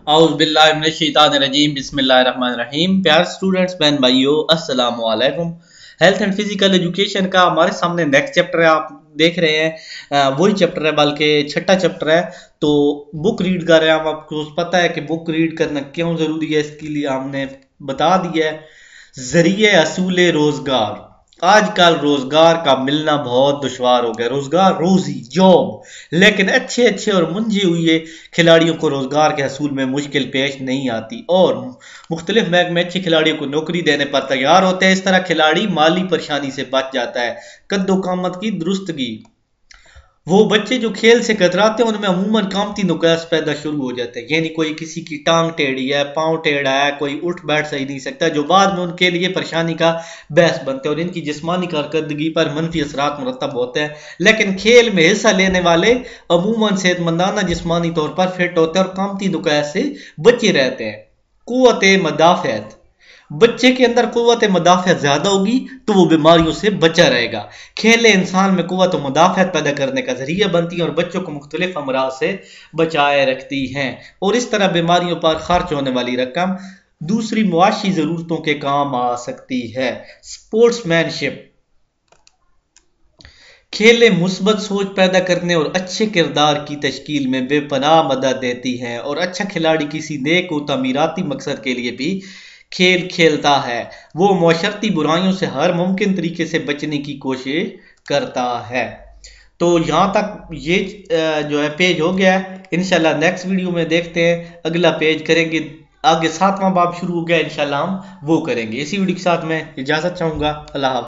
औज़ बिल्लाहि मिनश शैतानिर रजीम बिस्मिल्लाहिर रहमानिर रहीम। प्यार स्टूडेंट्स, बहन भाइयों, अस्सलाम वालेकुम। हेल्थ एंड फिजिकल एजुकेशन का हमारे सामने नेक्स्ट चैप्टर है, आप देख रहे हैं। वही चैप्टर है, बल्कि छठा चैप्टर है। तो बुक रीड कर रहे हैं हम। आपको पता है कि बुक रीड करना क्यों ज़रूरी है, इसके लिए हमने बता दिया है। ज़रिए असूल रोज़गार। आजकल रोजगार का मिलना बहुत दुश्वार हो गया। रोजगार, रोजी, जॉब, लेकिन अच्छे अच्छे और मुंजे हुए खिलाड़ियों को रोजगार के हसूल में मुश्किल पेश नहीं आती और मुख्तलिफ महकमे अच्छे खिलाड़ियों को नौकरी देने पर तैयार होते हैं। इस तरह खिलाड़ी माली परेशानी से बच जाता है। कद्दो कामत की दुरुस्तगी। वो बच्चे जो खेल से कतराते हैं उनमें अमूमन कामती नुक्स पैदा शुरू हो जाते हैं, यानी कोई किसी की टांग टेढ़ी है, पाँव टेढ़ा है, कोई उठ बैठ सही नहीं सकता, जो बाद में उनके लिए परेशानी का बहस बनते हैं और इनकी जिस्मानी कारकर्दगी पर मनफी असरात मुरतब होते हैं। लेकिन खेल में हिस्सा लेने वाले अमूमन सेहतमंदाना जिस्मानी तौर पर फिट होते हैं और कामती नुक्स से बचे रहते हैं। कुव्वत मदाफ़त। बच्चे के अंदर कुव्वत मदाफ़त ज़्यादा होगी तो वो बीमारियों से बचा रहेगा। खेलें इंसान में कुव्वत मदाफ़त पैदा करने का ज़रिया बनती हैं और बच्चों को मुख्तलिफ अमराज से बचाए रखती हैं और इस तरह बीमारियों पर खर्च होने वाली रकम दूसरी मुआशी ज़रूरतों के काम आ सकती है। स्पोर्ट्समैनशिप। खेलें मुस्बत सोच पैदा करने और अच्छे किरदार की तश्कील में बेपनाह मदद देती हैं और अच्छा खिलाड़ी किसी नेक व तमीराती मकसद के लिए भी खेल खेलता है। वो मुआशरती बुराइयों से हर मुमकिन तरीके से बचने की कोशिश करता है। तो यहाँ तक ये जो है पेज हो गया है। इंशाल्लाह नेक्स्ट वीडियो में देखते हैं, अगला पेज करेंगे। आगे 7वां बाब शुरू हो गया, इंशाल्लाह हम वो करेंगे। इसी वीडियो के साथ मैं इजाज़त चाहूँगा। अल्लाह हाफ़िज़।